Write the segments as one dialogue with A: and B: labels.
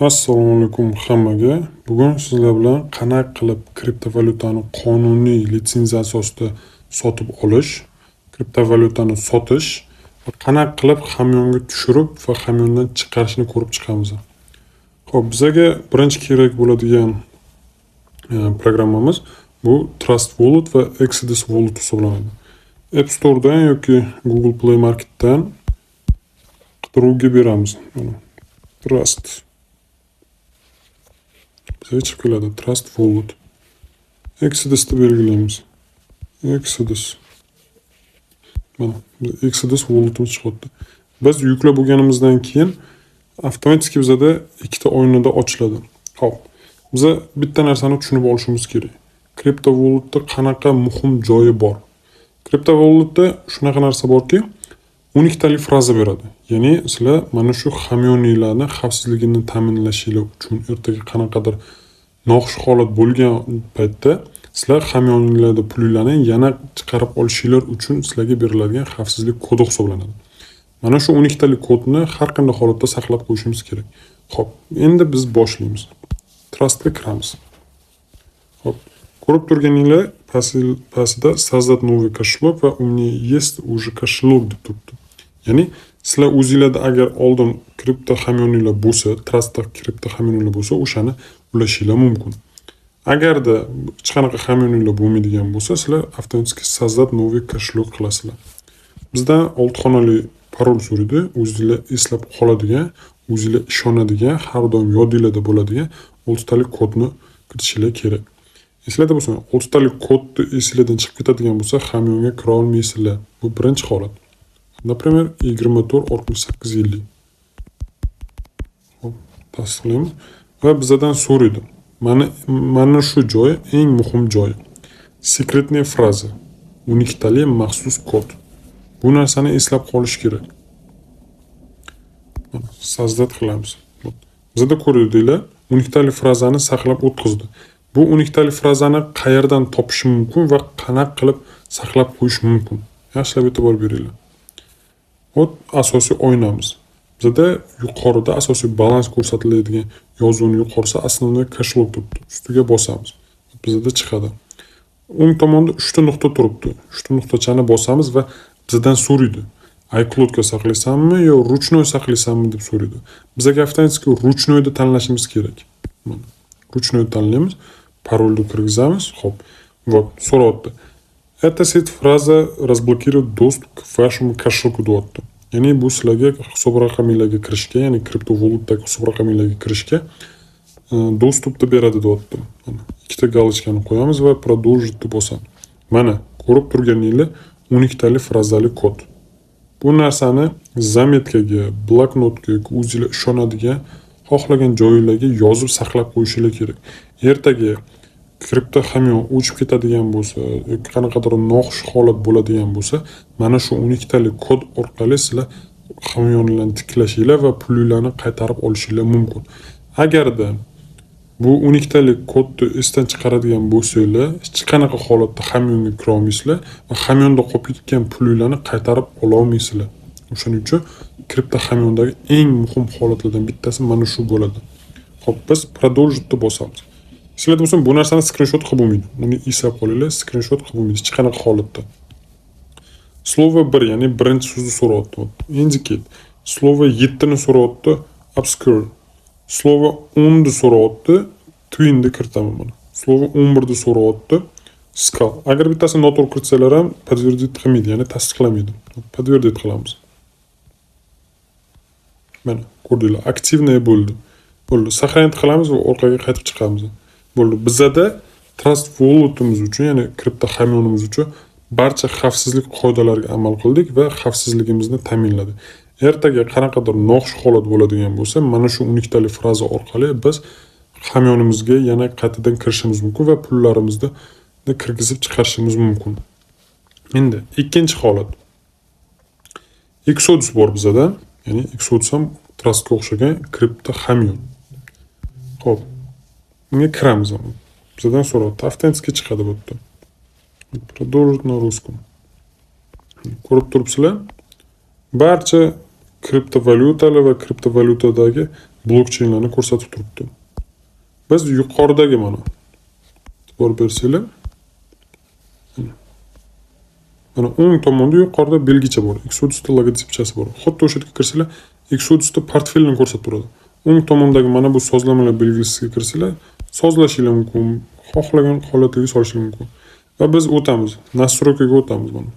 A: Assalomu alaykum hammaga. Bugun sizlar bilan qanday qilib kriptovalyutani qonuniy litsenziya asosida sotib olish, kriptovalyutani sotish va qanday qilib hamyonga tushirib va hamyondan chiqarishni ko'rib chiqamiz. Xo'p, bizga birinchi kerak bo'ladigan programmamiz bu Trust Wallet va Exodus Wallet hisoblanadi. App Store'dan yoki Google Play Market'dan qidiruvga beramiz. Trust bizga chiqib keladi. Trust Wallet. Exodus'ni belgilaymiz. Exodus. Mana Exodus Wallet'imiz chiqdi. Biz yuklab bo'lganimizdan keyin avtomatik bizda ikkita o'yinida ochiladi. Xo'p. Biz bitta narsani tushunib olishimiz kerak. Crypto Wallet'da qanaqa muhim joyi bor. Crypto Wallet'da shunaqa narsa borki, 12 talik fraza beradi. Ya'ni sizlar mana shu hamyoniylarni xavfsizligini ta'minlashinglar uchun ertaga qanaqadir noxush holat bo'lgan paytda sizlar hamyoniylarda pullarni yana chiqarib olishinglar uchun sizlarga beriladigan xavfsizlik kodi hisoblanadi. Mana shu 12 talik kodni har qanday holatda saqlab qo'yishimiz kerak. Xo'p, endi biz boshlaymiz. Trustga kiramiz. Xo'p, ko'rib turganinglar pastda создать новый кошелек va у меня есть уже кошелек deb turibdi. Ya'ni sizlar o'zingizlarda agar oldin kripto hamyoniylar bo'lsa, Trustda kripto hamyoniylar bo'lsa, o'shani ulashinglar mumkin. Agarda hech qanaqa hamyoniylar bo'lmaydigan bo'lsa, sizlar avtomatik создать новый кошелек qilasizlar. Bizdan 6 xonali parol so'raydi, o'zingizlar eslab qoladigan, o'zingizlar ishonadigan, har doim yodingizda bo'ladigan 6 talik kodni kiritishinglar kerak. Eslarda bo'lsa, 6 talik kodni esingizdan chiqib ketadigan bo'lsa, hamyonga kira olmaysizlar. Bu birinchi holat. Например, 246850. Hop, tasdiqlaymiz va bizdan so'raydi. Mana shu joy eng muhim joy. Secretniy fraza. 12 talik maxsus kod. Bu narsani eslab qolish kerak. Создать qilamiz. Bizda ko'rdinglar, 12 talik frazani saqlab o'tkazdi. Bu 12 talik frazani qayerdan topish mumkin va qanaqa qilib saqlab qo'yish mumkin? Yaxshilab e'tibor beringlar. Asosiy o'ynamiz. Bizda yuqorida asosiy balans ko'rsatiladigan yozuvni yuqorisi основной кошелек turibdi. Ustiga bosamiz. Bizda chiqadi. O'ng tomonda 3 ta nuqta turibdi. 3 ta nuqtachani bosamiz va bizdan so'raydi. iCloudga saqlaysanmi yo ruchnoy saqlaysanmi deb so'raydi. Bizga avtomatik ruchnoyni tanlashimiz kerak. Mana ruchnoy tanlaymiz, parolni kirgizamiz. Xo'p, вот, so'rayapti. Это сеть фраза разблокирует доступ к вашему кошельку deyapti. Ya'ni bu sizlarga hisob raqamingizga kirishga, ya'ni kripto valyutadagi hisob raqamingizga kirishga dostupni beradi deyapti. Mana ikkita galochkani qo'yamiz va продолжить deb bosamiz. Mana ko'rib turganingizlar 12 talik frazali kod. Bu narsani zametkaga, bloknotga, o'zingizlar ishonadigan, xohlagan joyingizga yozib saqlab qo'yishingiz kerak. Ertaga kripto hamyon o'chib ketadigan bo'lsa, yoki qanaqadir noxush holat bo'ladigan bo'lsa, mana shu 12 talik kod orqali sizlar hamyonlarni tiklashinglar va pullarni qaytarib olishinglar mumkin. Agarda bu 12 talik kodni esdan chiqaradigan bo'lsanglar, hech qanaqa holatda hamyonga kira olmaysizlar va hamyonda qolib ketgan pullarni qaytarib ola olmaysizlar. O'shaning uchun kripto hamyondagi eng muhim holatlardan bittasi mana shu bo'ladi. Xo'p, biz продолжить deb bosamiz. Sizlar bo'lsa bu narsani screenshot qilib bo'lmaydi. Buni eslab qolinglar, screenshot qilib bo'lmaydi hech qanaqa holatda. Slovo 1, ya'ni birinchi so'zni so'rayapti. Endi ket. Slovo 7 ni so'rayapti, obscure. Slovo 10 ni so'rayapti, twin ni kiritaman buni. Slovo 11 ni so'rayapti, skull. Agar bittasini noto'g'ri kiritsalar ham подтвердить qilmaydi, ya'ni tasdiqlamaydi. Подтвердить qilamiz. Mana, ko'rdinglar, aktivniy bo'ldi. Bo'ldi, сохранить qilamiz va orqaga qaytib chiqamiz. Bo'ldi. Bizda Trust Wallet'imiz uchun, ya'ni kripto hamyonimiz uchun barcha xavfsizlik qoidalariga amal qildik va xavfsizligimizni ta'minladik. Ertaga qanaqadir noxush holat bo'ladigan bo'lsa, mana shu 12 talik fraza orqali biz hamyonimizga yana qaytadan kirishimiz mumkin va pullarimizni kirgizib chiqarishimiz mumkin. Endi ikkinchi holat. Exodus bor bizda, ya'ni Exodus ham Trustga o'xshagan kripto hamyon. Xo'p. Bunga kiramiz. Bizdan so'rayapti. Avtomatik chiqadi bu yerda. Продолжить на русском. Ko'rib turibsizlar? Barcha kriptovalyutalar va kriptovalyutadagi blokchainlarni ko'rsatib turibdi. Biz yuqoridagi mana e'tibor bersanglar, mana o'ng tomonda yuqorida belgicha bor. Exodus'da logotipchasi bor. Xuddi o'sha yerga kirsanglar, Exodus'da portfelni ko'rsatib turadi. O'ng tomondagi mana bu sozlamalar belgisiga kirsanglar, sozlashingiz mumkin, xohlagan holatiga solishingiz mumkin. Va biz o'tamiz. Настройкаga o'tamiz mana.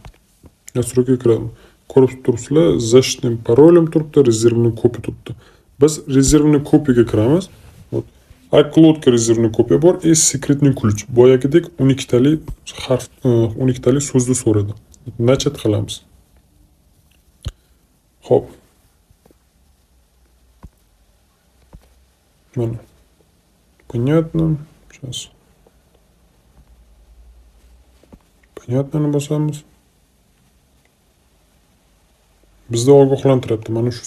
A: Настройкаga kiramiz. Ko'rib turibsizlar, защитным паролем turibdi, rezervni kopiya turibdi. Biz rezervni kopiyaga kiramiz. iCloudga rezervni kopiya bor, sekretni ключ. Boyagidek 12 tali harf, 12 tali so'zni so'radi. Nachat qilamiz. Xo'p. Mana. Понятно. Сейчас. Понятно bosamiz. Bizda ogohlantiryapti. Mana shu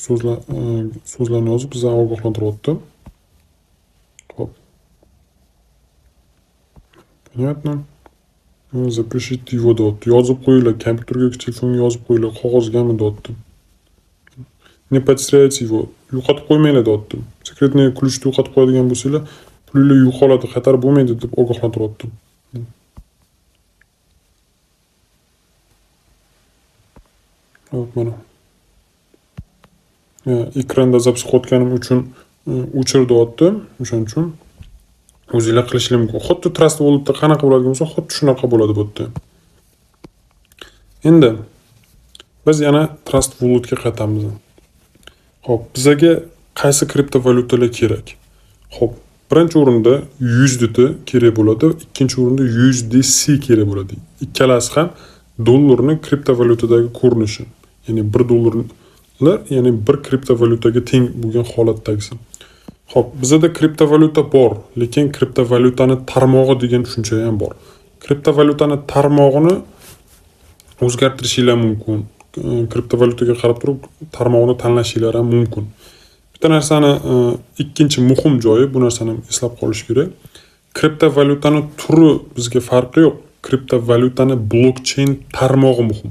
A: so'zlarni yozib bizdan ogohlantiryapti. Xo'p. Понятно. Запишите его deyapti. Yozib qo'yinglar, kompyuterga, telefonga yozib qo'yinglar, qog'ozgami deyapti. Не потеряйте его. Yo'qotib qo'ymanglar deyapti. Sekretni ключni yo'qotib qo'yadigan bo'lsanglar, pulinglar yo'qoladi, xatar bo'lmaydi deb ogohlantiryapti. Hop, mana. Ekranda zapis qilayotganim uchun o'chir deyapti. O'shaning uchun o'zingizlar qilishingiz mumkin. Xuddi Trust Wallet'da qanaqa bo'ladigan bo'lsa, xuddi shunaqa bo'ladi bu yerda. Endi biz yana Trust Wallet'ga qaytamiz. Xo'p, bizga qaysi kriptovalyutalar kerak? Xo'p, birinchi o'rinda USDT kerak bo'ladi, ikkinchi o'rinda USDC kerak bo'ladi. Ikkalasi ham dollarning kriptovalyutadagi ko'rinishi. Ya'ni 1 dollarlar, ya'ni bir kriptovalyutaga teng bo'lgan holatdagisi. Xo'p, bizda kriptovalyuta bor, lekin kriptovalyutani tarmog'i degan tushuncha ham bor. Kriptovalyutani tarmog'ini o'zgartirishingiz mumkin. Kriptovalyutaga qarab turib tarmog'ini tanlashingiz ham mumkin. Bitta narsani ikkinchi muhim joyi, bu narsani eslab qolish kerak. Kriptovalyutani turi bizga farqi yo'q. Kriptovalyutani blokchain tarmog'i muhim.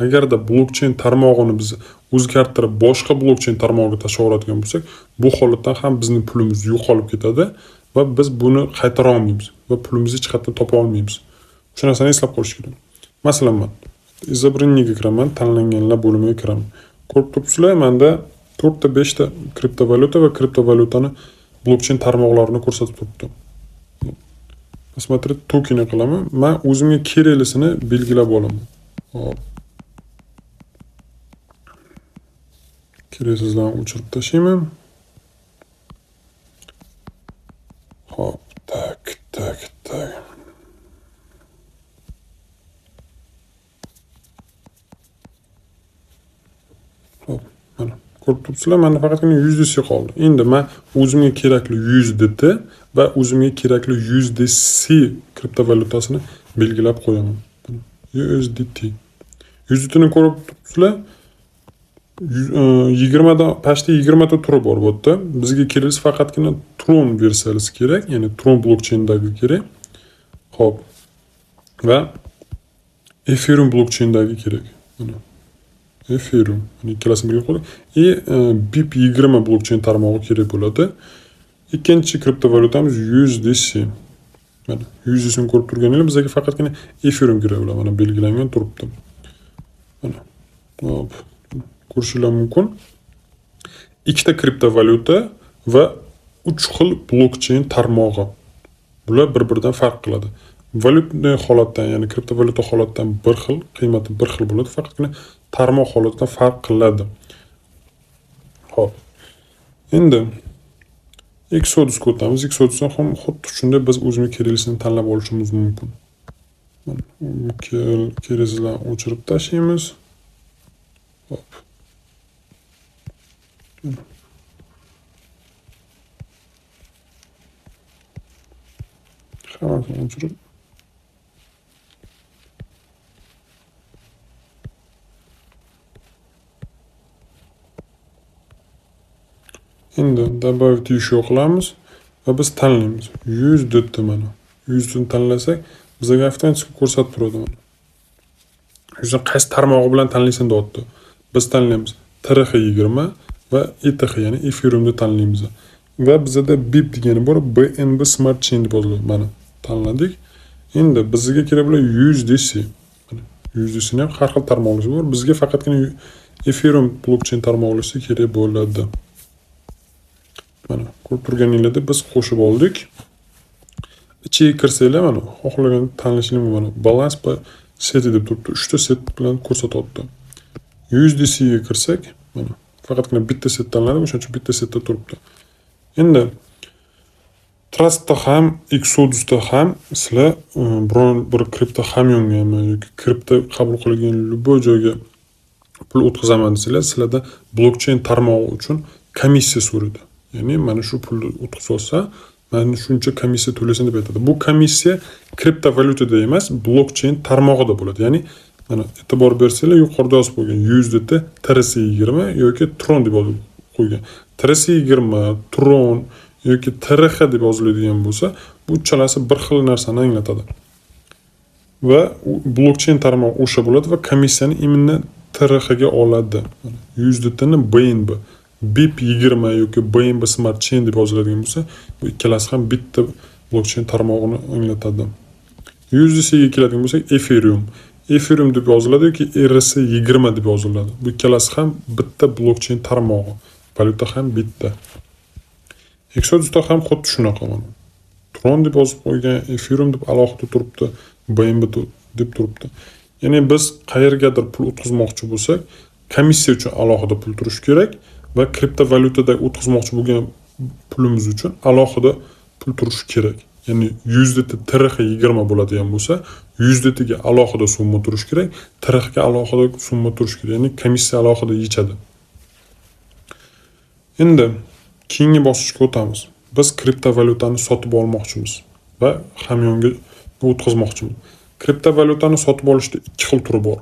A: Agarda blokchain tarmog'ini biz o'zgartirib boshqa blokchain tarmog'iga tashlab bo'lsak, bu holatdan ham bizning pulimiz yo'qolib ketadi va biz buni qaytara olmaymiz va pulimizni hech qayerdan topa olmaymiz. Shu narsani eslab qolish kerak. Masalan, men izobraniyga kiraman, tanlanganlar bo'limiga kiraman. Ko'rib turibsizlar, menda 4 ta 5 ta kriptovalyuta va kriptovalyutani blokchain tarmoqlarini ko'rsatib turibdi. Смотрите, tokenni qilaman. Men o'zimga keraklisini belgilab olaman. Hop. Keraksizlarni o'chirib tashlayman. Hop, tak. Hop, mana. Ko'rib turibsizlar, menda faqatgina USDC qoldi. Endi men o'zimga kerakli USDT va o'zimga kerakli USDC kriptovalyutasini belgilab qo'yaman. USDT. USDTni ko'rib turibsizlar, 20 da pastda 20 ta turi bor bu yerda. Bizga kerak faqatgina Tron versiyasi kerak, ya'ni Tron blokcheyndagi kerak. Xo'p. Va Ethereum blokcheyndagi kerak. Mana Ethereum, ikkalasini birga qo'ydik. BIP20 blokchain tarmog'i kerak bo'ladi. Ikkinchi kriptovalyutamiz USDC. Mana USDCni ko'rib turganinglar, bizga faqatgina Ethereum kerak bo'ladi. Mana belgilangan turibdi. Mana. Hop. Ko'rishingiz mumkin. Ikkita kriptovalyuta va 3 xil blokchain tarmog'i. Bular bir-biridan farq qiladi. Valyuta holatdan, ya'ni kriptovalyuta holatdan bir xil, qiymati bir xil bo'ladi, faqatgina tarmoq holatidan farq qiladi. Xo'p. Endi Exodusga o'tamiz. Exodusdan ham xuddi shunday biz o'zimizga keraklisini tanlab olishimiz mumkin. Mana keraksizlarni o'chirib tashlaymiz. Hop. Hammasini o'chirib endi добавить еще qilamiz va biz tanlaymiz. USDT mana. USDTni tanlasak, bizga avtomatik ko'rsatib turadi mana. O'sha qaysi tarmog'i bilan tanlaysan deyapti. Biz tanlaymiz TRX20 va ETH ya'ni Ethereumni tanlaymiz. Va bizda BIP degani bor, BNB Smart Chain deb yoziladi. Mana tanladik. Endi bizga kerak bo'lgan USDC. Mana USDC ni ham har xil tarmoqlari bor. Bizga faqatgina Ethereum blockchain tarmoqlari kerak bo'ladi. Mana ko'rib turganingizda biz qo'shib oldik. Ichiga kirsanglar mana xohlagan tanishingiz mana balans va set deb turibdi. 3 ta set bilan ko'rsatyapti. USDC ga kirsak, mana faqatgina bitta set tanlanadi, o'shaning uchun bitta setda turibdi. Endi Trustda ham, Exodusda ham sizlar biron bir kripto hamyonga yoki kripto qabul qilingan любой joyga pul o'tkazaman desanglar, sizlarda blockchain tarmog'i uchun komissiya so'raydi. Ya'ni mana shu pulni o'tkazib olsa, mana shuncha komissiya to'lasin deb aytadi. Bu komissiya kriptovalyutada emas, blockchain tarmog'ida bo'ladi. Ya'ni mana e'tibor bersanglar, yuqorida yozib qo'ygan USDT TRC20 yoki Tron deb yozib qo'ygan. TRC20, Tron yoki TRX deb yoziladigan bo'lsa, bu uchalasi bir xil narsani anglatadi. Va blockchain tarmog'i o'sha bo'ladi va komissiyani imminni TRX ga oladi. USDT ni BNB, BIP 20 yoki BNB Smart Chain deb yoziladigan bo'lsa, bu ikkalasi ham bitta blockchain tarmog'ini anglatadi. USDC ga keladigan bo'lsak, Ethereum deb yoziladi yoki ERC20 deb yoziladi. Bu ikkalasi ham bitta blockchain tarmog'i. Valyuta ham bitta. Exodusda ham xuddi shunaqa mana. Tron deb yozib qo'ygan, Ethereum deb alohida turibdi, BNB deb turibdi. Ya'ni biz qayergadir pul o'tkazmoqchi bo'lsak, komissiya uchun alohida pul turish kerak va kriptovalyutada o'tkazmoqchi bo'lgan pulimiz uchun alohida pul turish kerak. Ya'ni USDT TRX 20 bo'ladigan bo'lsa, USDT ga alohida summa turish kerak, TRX ga alohida summa turish kerak. Ya'ni komissiya alohida yechadi. Endi keyingi bosqichga o'tamiz. Biz kriptovalyutani sotib olmoqchimiz va hamyonga o'tkazmoqchimiz. Kriptovalyutani sotib olishda ikki xil turi bor.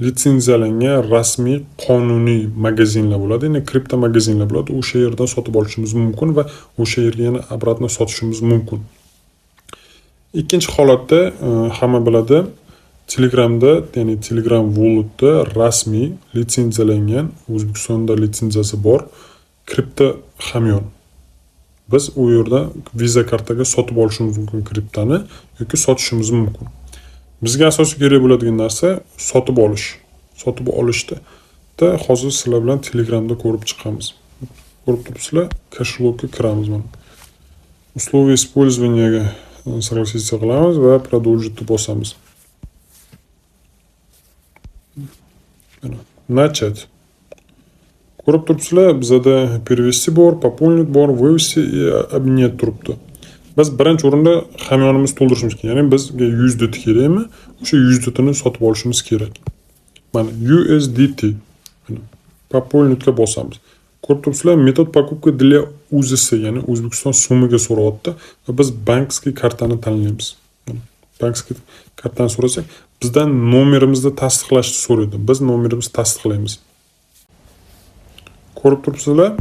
A: Litsenziyalangan rasmiy qonuniy magazinlar bo'ladi. Ya'ni kripto magazinlar bo'ladi. O'sha yerdan sotib olishimiz mumkin va o'sha yerga yana obratno sotishimiz mumkin. Ikkinchi holatda hamma biladi, Telegramda, ya'ni Telegram Walletda rasmiy litsenziyalangan, O'zbekistonda litsenziyasi bor kripto hamyon. Biz u yerda Visa kartaga sotib olishimiz mumkin kriptoni yoki sotishimiz mumkin. Bizga asosiy kerak bo'ladigan narsa sotib olish. Sotib olishda hozir sizlar bilan Telegramda ko'rib chiqamiz. Ko'rib turibsizlar, kashflowga kiramiz mana. Условия использования согласиться qilamiz va продолжить deb bosamiz. Начать. Ko'rib turibsizlar, bizda перевести bor, пополнить bor, вывести и обменять turibdi. Biz birinchi o'rinda hamyonimizni to'ldirishimiz kerak. Ya'ni bizga USDT kerakmi? O'sha USDT ni sotib olishimiz kerak. Mana USDT. Mana пополнить ga bosamiz. Ko'rib turibsizlar, metod покупки для УЗС, ya'ni O'zbekiston so'miga so'rayapti va biz bankskiy kartani tanlaymiz. Bankskiy kartani so'rasak, bizdan nomerimizni tasdiqlashni so'raydi. Biz nomerimizni tasdiqlaymiz. Ko'rib turibsizlar,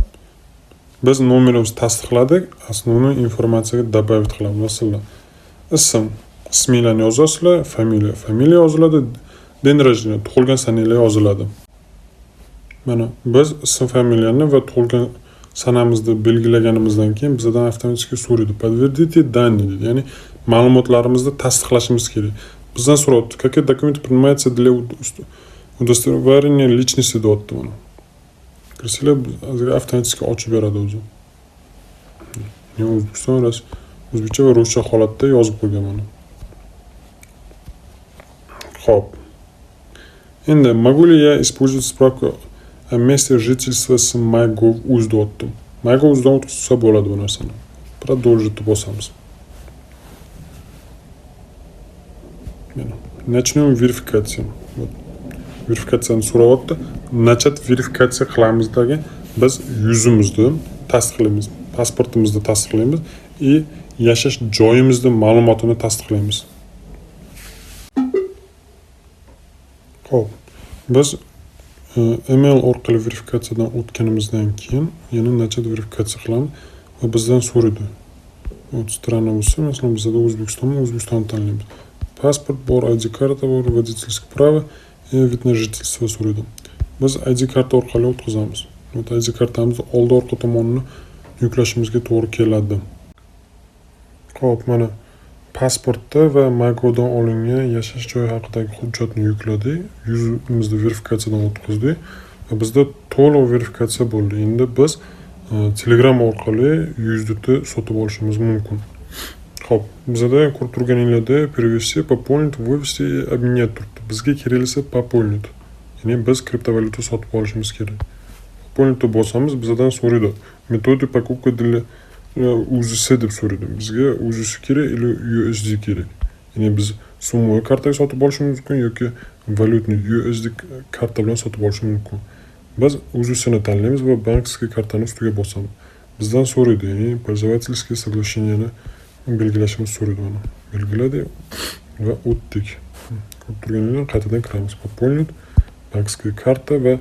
A: biz nomerimizni tasdiqladik, основной informatsiyaga добавить qilamiz. Masalan, isminglarni yozasizlar, familiya yoziladi, den rождения, tug'ilgan sananglar yoziladi. Mana biz ism, familiyani va tug'ilgan sanamizni belgilaganimizdan keyin bizdan avtomatik so'raydi. Подтвердите данные deydi. Ya'ni ma'lumotlarimizni tasdiqlashimiz kerak. Bizdan so'rayapti, какие документы принимаются для удостоверения личности deyapti mana. Kirsizlar, avtomatik ochib beradi o'zi. O'zbekiston o'zbekcha va ruscha holatda yozib qo'ygan mana. Xo'p. Endi могу ли я использовать справку о месте жительства с MyGov.uz deyapti. MyGov.uzdan o'tkazsa bo'ladi bu narsani. Продолжить deb bosamiz. Mana начнем верификацию. Verifikatsiyani so'rayapti. Начать verifikatsiya qilamizda biz yuzimizni tasdiqlaymiz, pasportimizni tasdiqlaymiz va yashash joyimizning ma'lumotini tasdiqlaymiz. Xo'p, biz email orqali verifikatsiyadan o'tganimizdan keyin yana начать verifikatsiya qilamiz va bizdan so'raydi. Strana bo'lsa, masalan, bizda O'zbekistonni tanlaymiz. Pasport bor, ID karta bor, водительское право, vид на жительство so'raydi. Biz ID karta orqali o'tkazamiz. ID kartamizni oldi orqa tomonini yuklashimizga to'g'ri keladi. Xo'p, mana pasportda va Magodan olingan yashash joyi haqidagi hujjatni yukladik. Yuzimizni verifikatsiyadan o'tkazdik va bizda to'liq verifikatsiya bo'ldi. Endi biz Telegram orqali USDT sotib olishimiz mumkin. Xo'p, bizda ko'rib turganinglardek перевести, пополнить, вывести, обменять turibdi. Bizga keraklisi пополнить. Ya'ni biz kriptovalyuta sotib olishimiz kerak. Пополнить bosamiz, bizdan so'raydi. Metodi покупка для USDC deb so'raydi. Bizga USDC kerak или USD kerak. Ya'ni biz summaviy kartaga sotib olishimiz mumkin yoki valyutni USD karta bilan sotib olishimiz mumkin. Biz USDCni tanlaymiz va bankskiy kartani ustiga bosamiz. Bizdan so'raydi, ya'ni пользовательское соглашениeni belgilashimiz so'raydi mana. Belgiladik va o'tdik. Ko'rib turganinglar qaytadan kiramiz. Пополнить, bankskiy karta va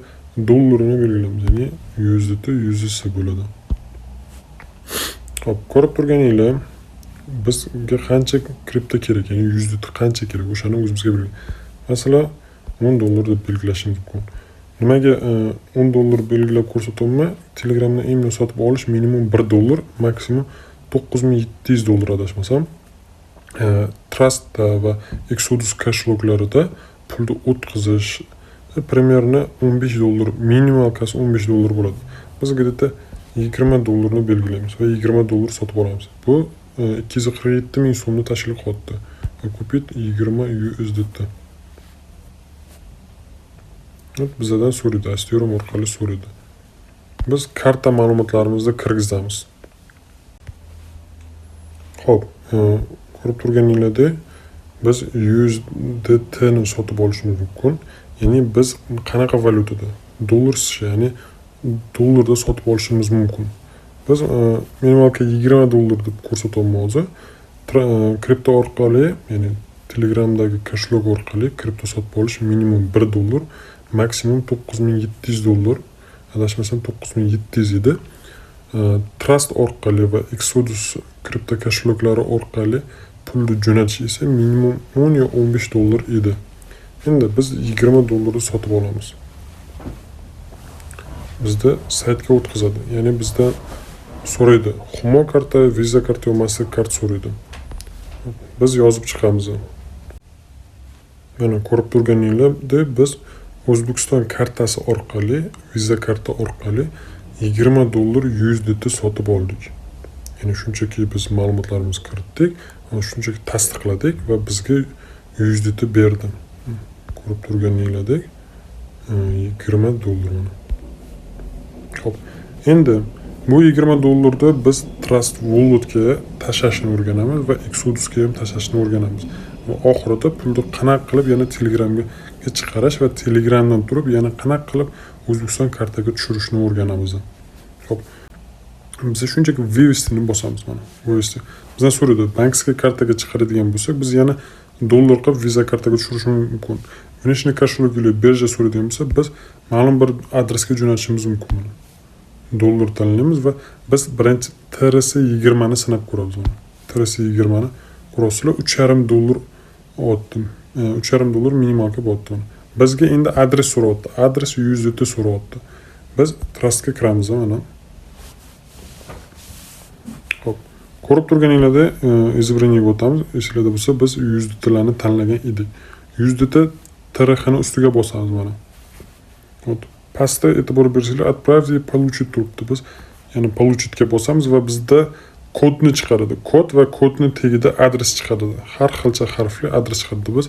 A: dollarni belgilaymiz. Ya'ni USDC bo'ladi. Xo'p, ko'rib turganinglar bizga qancha kripto kerak, ya'ni USDT qancha kerak, o'shani o'zimizga belgilaymiz. Masalan, $10 deb belgilashimiz mumkin. Nimaga $10 belgilab ko'rsatyapman? Telegramdan eng sotib olish minimum $1, maksimum $9700 adashmasam. Trust va Exodus cashlocklarida pulni o'tkazish примерно $15, minimalkasi $15 bo'ladi. Biz где-то $20 belgilaymiz va $20 sotib olamiz. Bu 247 ming so'mni tashkil qiladi. Kupit 20 USDT. Bizdan so'raydi, Asterum orqali so'raydi. Biz karta ma'lumotlarimizni kirgizamiz. Xo'p, ko'rib turganinglardek biz USDT ni sotib olishimiz mumkin. Ya'ni biz qanaqa valyutada? Dollar, ya'ni dollarda sotib olishimiz mumkin. Biz minimalka $20 deb ko'rsatyapmiz hozir. Kripto orqali, ya'ni Telegramdagi cashlock orqali kripto sotib olish minimum $1, maksimum $9700. Adashmasam 9700 edi. Trust orqali va Exodus kripto cashlocklari orqali pulni jo'natish esa minimum $10 yo $15 edi. Endi biz $20 sotib olamiz. Bizda saytga o'tkazadi. Ya'ni bizdan so'raydi. Humo karta, Visa karta yo Mastercard so'raydi. Biz yozib chiqamiz. Mana ko'rib turganinglardek biz O'zbekiston kartasi orqali, Visa karta orqali $20 USDT sotib oldik. Ya'ni shunchaki biz ma'lumotlarimizni kiritdik, shunchaki tasdiqladik va bizga USDT berdi. Ko'rib turganinglardek $20. Xo'p, endi bu $20 da biz Trust Walletga tashlashni o'rganamiz va Exodusga ham tashlashni o'rganamiz. Va oxirida pulni qanaqa qilib yana Telegramga chiqarish va Telegramdan turib yana qanaqa qilib O'zbekiston kartaga tushirishni o'rganamiz. Xo'p, biz shunchaki vivestini bosamiz mana. Vivesti. Bizdan so'raydi, bankskiy kartaga chiqaradigan bo'lsak, biz yana dollar qilib Visa kartaga tushirishimiz mumkin. Внешний кошелек или birja so'raydigan bo'lsa, biz ma'lum bir adresga jo'natishimiz mumkin. Dollar tanlaymiz va biz birinchi TRS20 ni sinab ko'ramiz. TRS20 ni ko'rasizlar, $3.5 otdim. $3.5 minimalga botdi. Bizga endi adres so'rayapti. Adres USDT so'rayapti. Biz Trustga kiramiz mana. Xo'p, ko'rib turganinglarda izbreniga o'tamiz. Esingizda bo'lsa, biz USDTlarni tanlagan edik. USDT tarixini ustiga bosamiz mana. Вот. Pastda e'tibor bersanglar, отправить и получить turibdi. Biz ya'ni получitga bosamiz va bizda kodni chiqaradi. Kod va kodni tagida adres chiqaradi. Har xilcha harfli adres chiqaradi. Biz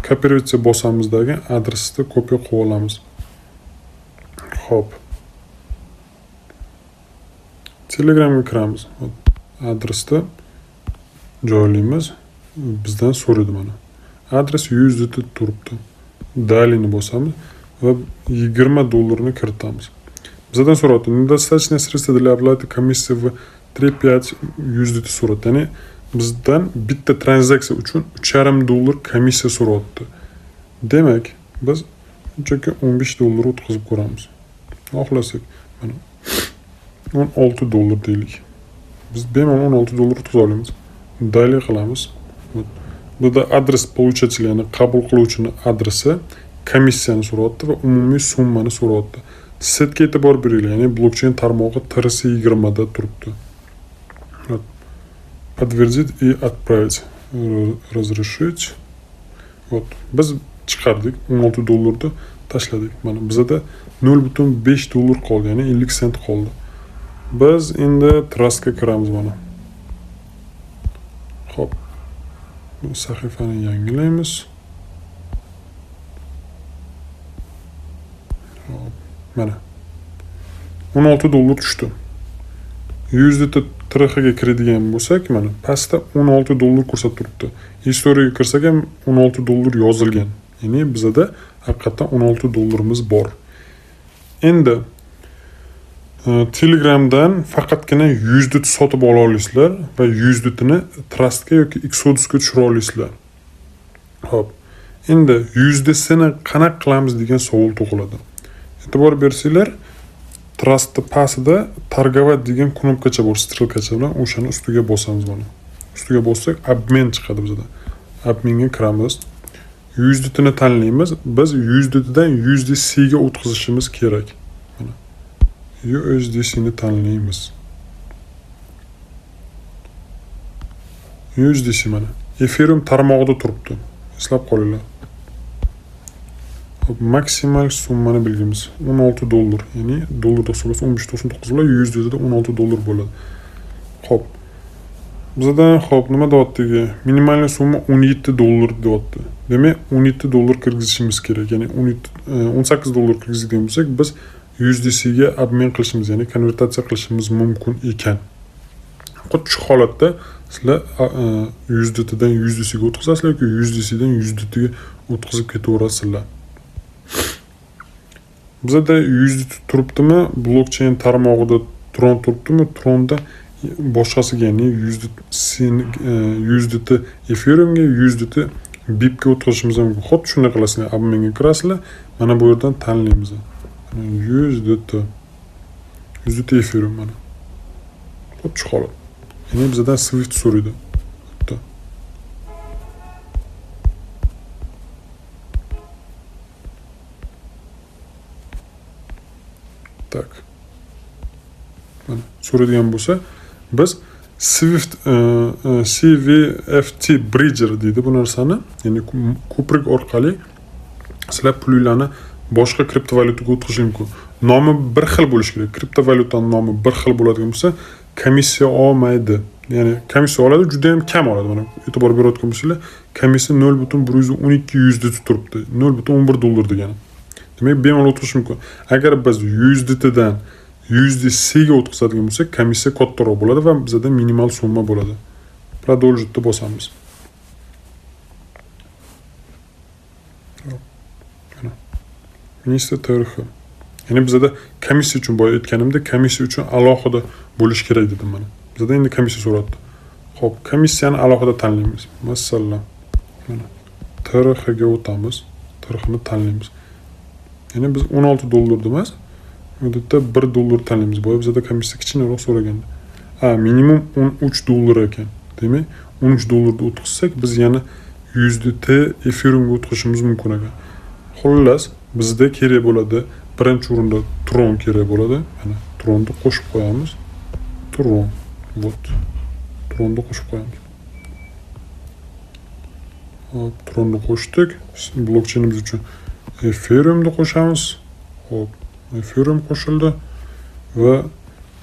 A: kopировать bosamizdagi adresni kopiya qilib olamiz. Xo'p. Telegramga kiramiz. Adresni joylaymiz. Bizdan so'raydi mana. Adres USDT turibdi. Dalini bosamiz va $20 ni kiritamiz. Bizdan so'rayapti. Недостаточно средств для оплаты комиссии в 3-5 USDT so'rayapti. Ya'ni bizdan bitta tranzaksiya uchun $3.5 komissiya so'rayapti. Demak, biz shunchaki $15 o'tkazib ko'ramiz. Xohlasak, mana $16 deylik. Biz bemalol $16 o'tkaza olamiz. Dali qilamiz. Burada adres получателя, ya'ni qabul qiluvchini adresi, komissiyani so'rayapti va umumiy summani so'rayapti. setga e'tibor beringlar, ya'ni blokchain tarmog'i TRC20 da turibdi. Подтвердить и отправить. Разрешить. Вот. Biz chiqardik, $16 tashladik. Mana bizda $0.5 qoldi, ya'ni 50 sent qoldi. Biz endi Trustga kiramiz mana. Xo'p. Bu sahifani yangilaymiz. Mana $16 tushdi. USDT TRXga kiradigan bo'lsak, mana pastda $16 ko'rsatib turibdi. Historiyaga kirsak ham $16 yozilgan. Ya'ni bizda haqiqatan $16 bor. Endi Telegramdan faqatgina USDT sotib ola olasizlar va USDTni Trustga yoki Exodusga tushira olasizlar. Xo'p. Endi USDTni qanaqa qilamiz degan savol tug'iladi. E'tibor bersanglar, Trust pastida targovat degan knopkacha bor, strelkacha bilan o'shani ustiga bosamiz mana. Ustiga bossak, obmen chiqadi bizda. Obmenga kiramiz. USDTni tanlaymiz. Biz USDTdan USDC ga o'tkazishimiz kerak. Mana. USDC ni tanlaymiz. USDC mana. Ethereum tarmog'ida turibdi. Eslab qolinglar. Maksimal summani bilgimiz $16, ya'ni dollarda hisoblasa 15.99 bo'ladi, USDTda $16 bo'ladi. Xo'p. Bizda xo'p nima deyapti? Minimal summa $17 deyapti. Demak, $17 kirgizishimiz kerak. Ya'ni $18 kirgizgan bo'lsak, biz USDC ga obmen qilishimiz, ya'ni konvertatsiya qilishimiz mumkin ekan. Xuddi shu holatda sizlar USDTdan USDC ga o'tkazasizlar yoki USDCdan USDT ga o'tkazib ketaverasizlar. Bizda USDT turibdimi? Blockchain tarmog'ida Tron turibdimi? Tronda boshqasiga, ya'ni USDT Ethereumga, USDT BIP ga o'tkazishimiz mumkin. Xuddi shunday qilasizlar. Obmenga kirasizlar. Mana bu yerdan tanlaymiz. USDT Ethereum mana. Xuddi shu holat. Ya'ni bizdan Swift so'raydi. Tak. Mana so'raydigan bo'lsa, biz Swift CVFT Bridger deydi bu narsani, ya'ni ko'prik orqali sizlar pullarni boshqa kriptovalyutaga o'tkazish mumkin. Nomi bir xil bo'lishi kerak. Kriptovalyutaning nomi bir xil bo'ladigan bo'lsa, komissiya olmaydi. Ya'ni komissiya oladi, juda ham kam oladi. Mana e'tibor berayotgan bo'lsanglar, komissiya 0.112 USDT turibdi. $0.11 degani. Demak, bemalol o'tkazish mumkin. Agar biz USDTdan USDC ga o'tkazadigan bo'lsak, komissiya kattaroq bo'ladi va bizda minimal summa bo'ladi. Продолжить bosamiz. Mana. Ministr TRX. Ya'ni bizda komissiya uchun boya aytganimda, komissiya uchun alohida bo'lish kerak dedim mana. Bizda endi komissiya so'radi. Xo'p, komissiyani alohida tanlaymiz. Masalan, mana TRX ga o'tamiz. TRX ni tanlaymiz. Ya'ni biz $16 emas, odatda $1 tanlaymiz. Boya bizda komissiya kichikroq so'raganda. Minimum $13 ekan. Demak, $13 da o'tkazsak, biz yana USDT Ethereum ga o'tkazishimiz mumkin ekan. Xullas, bizda kerak bo'ladi. Birinchi o'rinda Tron kerak bo'ladi. Mana Tronni qo'shib qo'yamiz. Tron. Вот. Tronni qo'shib qo'yamiz. Hop, Tronni qo'shdik. Blokchainimiz uchun Ethereumni qo'shamiz. Hop, Ethereum qo'shildi va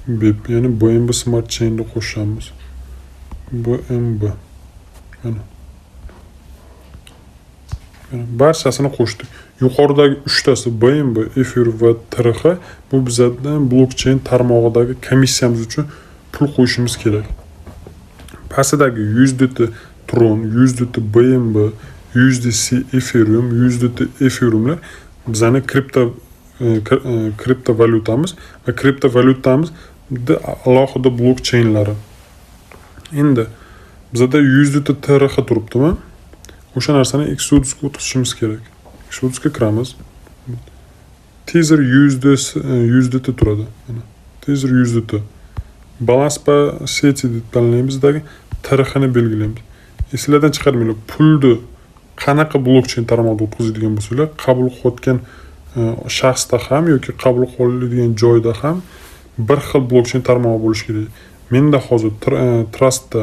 A: BIP, ya'ni BNB Smart Chain'ni qo'shamiz. BNB. Mana. Barchasini qo'shdik. Yuqoridagi 3 tasi BNB, Ethereum va TRX bu bizdan blockchain tarmog'idagi komissiyamiz uchun pul qo'yishimiz kerak. Pastdagi USDT Tron, USDT BNB, USDC Ethereum, USDT Ethereumlar bizning kriptovalyutamiz va kriptovalyutamizda alohida blockchainlari. Endi bizda USDT TRX turibdimi? O'sha narsani Exodusga o'tkazishimiz kerak. Exodusga kiramiz. Tether USDT turadi. Mana Tether USDT. Balans pa seti deb tanlaymizdagi TRXni belgilaymiz. Eslardan chiqarmanglar. Pulni qanaqa blockchain tarmog'ida o'tkazadigan bo'lsalar, qabul qilayotgan shaxsda ham yoki qabul qilinadigan joyda ham bir xil blokchain tarmog'i bo'lishi kerak. Menda hozir Trustda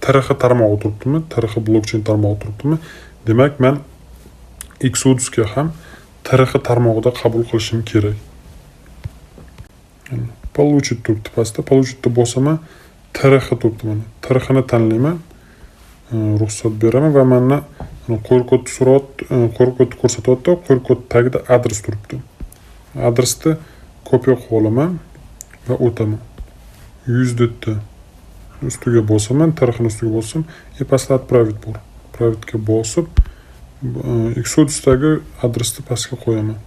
A: TRX tarmog'i turibdimi? TRX blokchain tarmog'i turibdimi? Demak, men Exodusga ham TRX tarmog'ida qabul qilishim kerak. Получить turibdi pastda. Получit'da bosaman, TRX turibdi mana. TRXni tanlayman. Ruxsat beraman va mana QR-kod ko'rsatyapti. QR-kod tagida adres turibdi. Adresni kopiya qilib olaman va o'taman. 100 detda ustiga bosaman, TRXni ustiga bossam, pastda отправить bor. Отправit'ga bosib, Exodus'dagi adresni pastga qo'yaman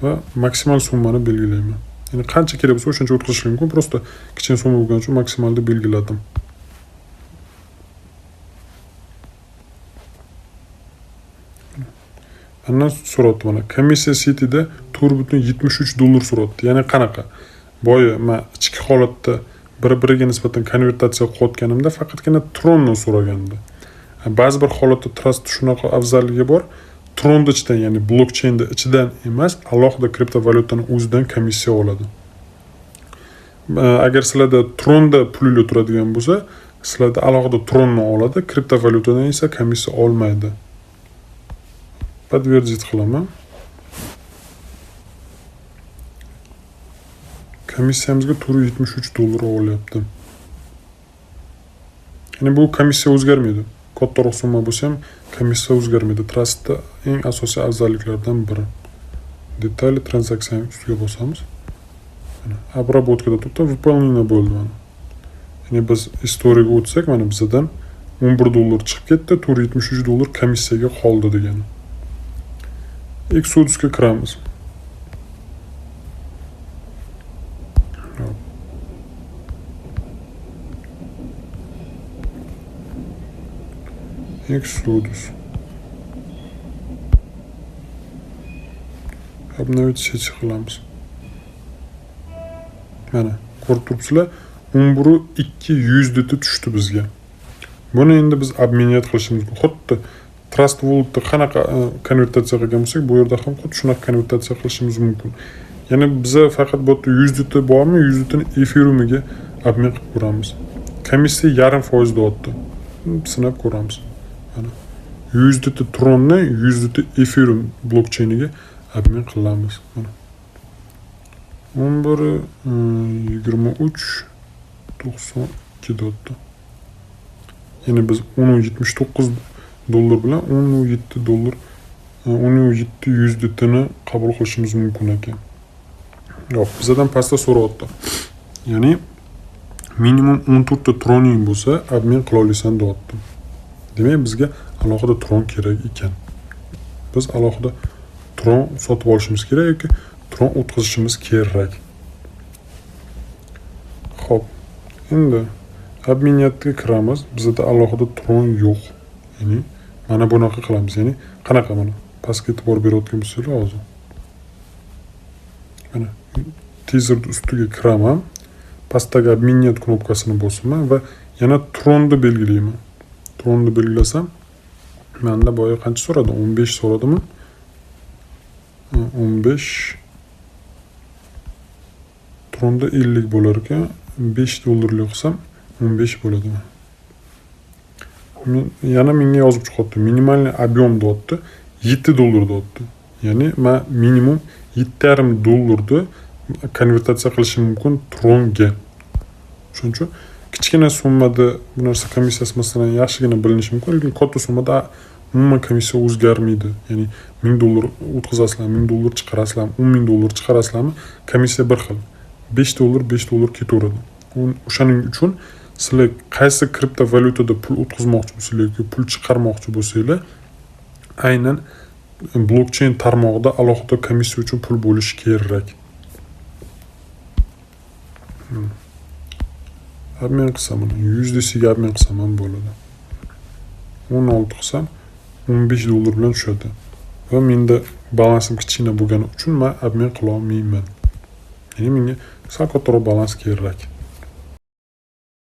A: va maksimal summani belgilayman. Ya'ni qancha kerak bo'lsa o'shancha o'tkazishim mumkin. Prosta kichkina summa bo'lgani uchun maksimalni belgiladim. Mendan so'rayapti mana. Komissiya City'da $4.73 so'rayapti. Ya'ni qanaqa? Boya men ichki holatda bir-biriga nisbatan konvertatsiya qilayotganimda faqatgina Tron'ni so'raganda. Ba'zi bir holatda Trust shunaqa afzalligi bor. Tron'da ichidan, ya'ni blokchainda ichidan emas, alohida kriptovalyutani o'zidan komissiya oladi. Agar sizlarda Tron'da pulinglar turadigan bo'lsa, sizlarda alohida Tron'ni oladi, kriptovalyutadan esa komissiya olmaydi. Подтвердить qilaman. Komissiyamizga $4.73 olyapti. Ya'ni bu komissiya o'zgarmaydi. Kattaroq summa bo'lsa ham komissiya o'zgarmaydi. Trustda eng asosiy afzalliklardan biri. Detalli transaksiya ustiga bosamiz. Mana обработкада turibdi, выполнение bo'ldi mana. Ya'ni biz istoriyaga o'tsak, mana bizdan $11 chiqib ketdi, $4.73 komissiyaga qoldi degani. Exodusga kiramiz. Exodus. Обновить сеть qilamiz. Mana ko'rib turibsizlar, 11.200 deb tushdi bizga. Buni endi biz обменять qilishimiz mumkin. Xuddi Trust Wallet'da qanaqa konvertatsiya qilgan bo'lsak, bu yerda ham xuddi shunaqa konvertatsiya qilishimiz mumkin. Ya'ni biza faqat bu yerda USDT bormi, USDTni Ethereumga обмен qilib ko'ramiz. Komissiya 0.5% deyapti. Sinab ko'ramiz. Mana USDT Tron'ni USDT Ethereum blokchainiga обмен qilamiz. Mana 11.23.92 deyapti. Ya'ni biz $10.79 bilan $10.7 USDTni qabul qilishimiz mumkin ekan. Yo'q, bizdan pastda so'rayapti. Ya'ni minimum 14 ta Troning bo'lsa, обмен qila olasan deyapti. Demak, bizga alohida Tron kerak ekan. Biz alohida Tron sotib olishimiz kerak yoki Tron o'tkazishimiz kerak. Xo'p, endi обменятga kiramiz. Bizda alohida Tron yo'q. Ya'ni mana bunaqa qilamiz. Ya'ni qanaqa mana pastga e'tibor berayotgan bo'lsangiz hozir. Mana teaser ustiga kiraman. Pastdagi обменять knopkasini bosaman va yana Tron'ni belgilayman. Tron'ni belgilasam, menda boya qancha so'radi? 15 so'radimi? 15 Tron'da 50 bo'lar ekan. $5 qilsam 15 bo'ladi. Yana menga yozib chiqyapti. Minimalniy объем deyapti. $7 deyapti. Ya'ni men minimum $7.5 konvertatsiya qilishim mumkin Tronga. Shuning uchun kichkina summada bu narsa komissiyasi masalan yaxshigina bilinishi mumkin, lekin katta summada umuman komissiya o'zgarmaydi. Ya'ni $1000 o'tkazasizlar, $1000 chiqarasizlar, $10,000 chiqarasizlarmi, komissiya bir xil. $5 ketaveradi. O'shaning uchun sizlar qaysi kriptovalyutada pul o'tkazmoqchi bo'lsangiz yoki pul chiqarmoqchi bo'lsangiz, aynan blokchain tarmog'ida alohida komissiya uchun pul bo'lishi kerak. Обмен qilsam, USDCga обмен qilsam ham bo'ladi. 16 qilsam $15 bilan tushadi. Va menda balansim kichkina bo'lgani uchun men обмен qila olmayman. Ya'ni menga sal kattaroq balans kerak.